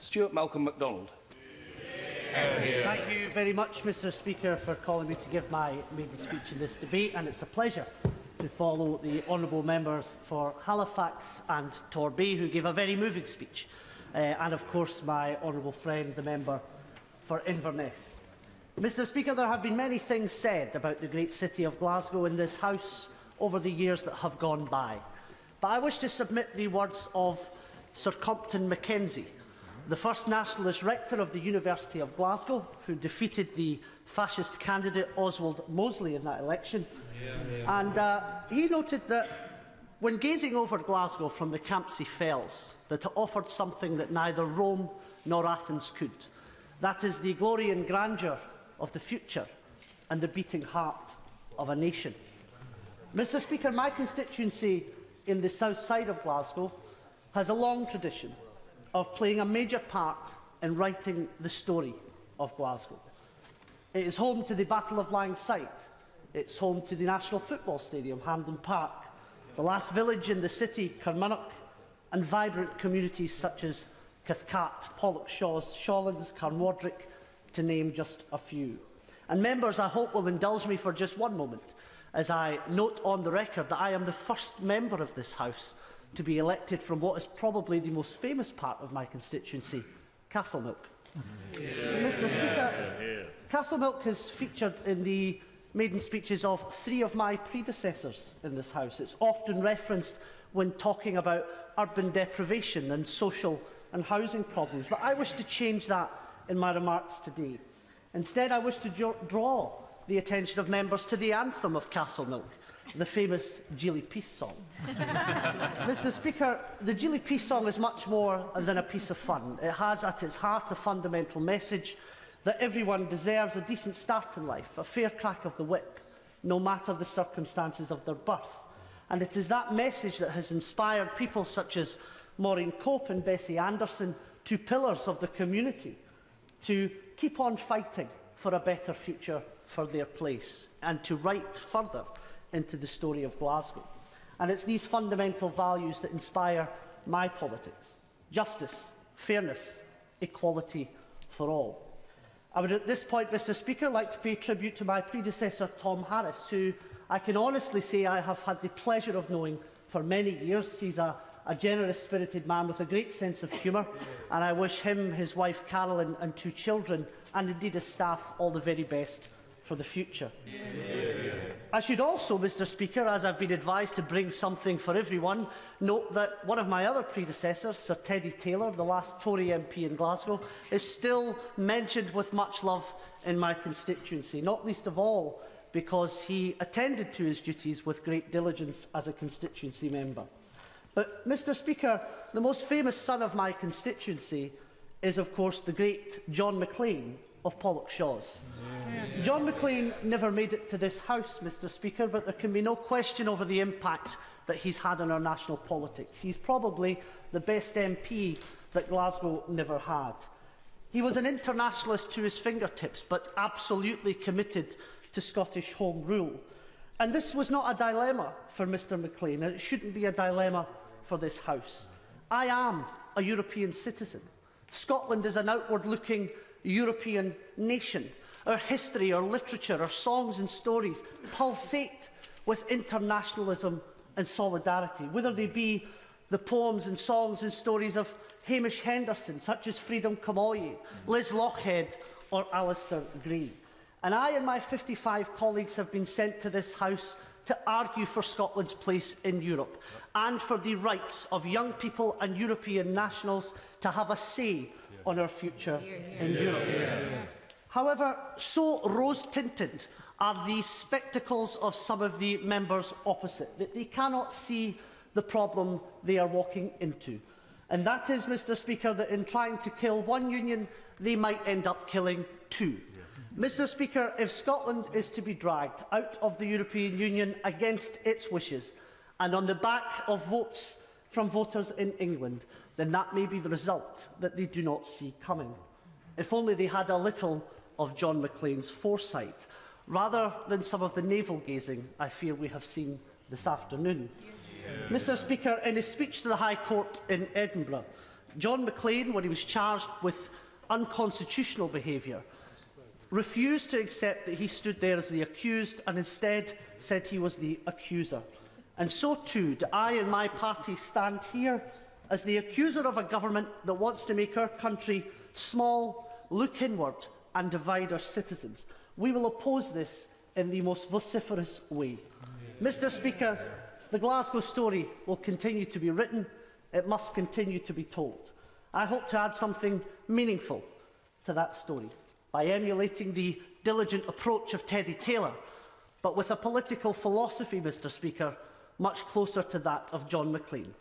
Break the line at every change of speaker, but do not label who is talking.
Stewart McDonald.
Thank you very much, Mr Speaker, for calling me to give my maiden speech in this debate, and it's a pleasure to follow the honourable members for Halifax and Torbay, who gave a very moving speech, and of course my honourable friend, the member for Inverness. Mr Speaker, there have been many things said about the great city of Glasgow in this House over the years that have gone by, but I wish to submit the words of Sir Compton Mackenzie, the first nationalist rector of the University of Glasgow, who defeated the fascist candidate Oswald Mosley in that election. And he noted that when gazing over Glasgow from the Campsie Fells, that it offered something that neither Rome nor Athens could. That is the glory and grandeur of the future and the beating heart of a nation. Mr Speaker, my constituency in the south side of Glasgow has a long tradition of playing a major part in writing the story of Glasgow. It is home to the Battle of Langside. It's home to the National Football Stadium, Hampden Park, the last village in the city, Carmunnock, and vibrant communities such as Cathcart, Pollokshaws, Shawlands, Carnwadrick, to name just a few. And members, I hope, will indulge me for just one moment as I note on the record that I am the first member of this House to be elected from what is probably the most famous part of my constituency, Castlemilk. Mr Speaker, Castlemilk has featured in the maiden speeches of 3 of my predecessors in this House. It's often referenced when talking about urban deprivation and social and housing problems, but I wish to change that in my remarks today. Instead, I wish to draw the attention of members to the anthem of Castlemilk, the famous Geely Peace song. Mr Speaker, the Geely Peace song is much more than a piece of fun. It has at its heart a fundamental message that everyone deserves a decent start in life, a fair crack of the whip, no matter the circumstances of their birth. And it is that message that has inspired people such as Maureen Cope and Bessie Anderson, 2 pillars of the community, to keep on fighting for a better future for their place and to write further into the story of Glasgow. And it's these fundamental values that inspire my politics: justice, fairness, equality for all. I would at this point, Mr Speaker, like to pay tribute to my predecessor Tom Harris, who I can honestly say I have had the pleasure of knowing for many years. He's a generous-spirited man with a great sense of humour, and I wish him, his wife Carolyn and 2 children, and indeed his staff, all the very best for the future. I should also, Mr Speaker, as I've been advised to bring something for everyone, note that one of my other predecessors, Sir Teddy Taylor, the last Tory MP in Glasgow, is still mentioned with much love in my constituency, not least of all because he attended to his duties with great diligence as a constituency member. But, Mr Speaker, the most famous son of my constituency is, of course, the great John Maclean of Pollokshaws. John Maclean never made it to this House, Mr Speaker, but there can be no question over the impact that he's had on our national politics. He's probably the best MP that Glasgow never had. He was an internationalist to his fingertips, but absolutely committed to Scottish Home Rule. And this was not a dilemma for Mr Maclean, and it shouldn't be a dilemma for this House. I am a European citizen. Scotland is an outward-looking European nation. Our history, our literature, our songs and stories pulsate with internationalism and solidarity, whether they be the poems and songs and stories of Hamish Henderson, such as Freedom Kamoye, Liz Lochhead or Alistair Gray. And I and my 55 colleagues have been sent to this House to argue for Scotland's place in Europe and for the rights of young people and European nationals to have a say on our future in Europe. However, so rose-tinted are the spectacles of some of the members opposite that they cannot see the problem they are walking into. And that is, Mr Speaker, that in trying to kill one union, they might end up killing 2. Mr Speaker, if Scotland is to be dragged out of the European Union against its wishes and on the back of votes from voters in England, then that may be the result that they do not see coming. If only they had a little of John Maclean's foresight, rather than some of the navel-gazing I fear we have seen this afternoon. Mr Speaker, in his speech to the High Court in Edinburgh, John McLean, when he was charged with unconstitutional behaviour, refused to accept that he stood there as the accused and instead said he was the accuser. And so too do I and my party stand here as the accuser of a government that wants to make our country small, look inward and divide our citizens. We will oppose this in the most vociferous way. Mr. Speaker, the Glasgow story will continue to be written. It must continue to be told. I hope to add something meaningful to that story by emulating the diligent approach of Teddy Taylor, but with a political philosophy, Mr. Speaker, much closer to that of John McLean.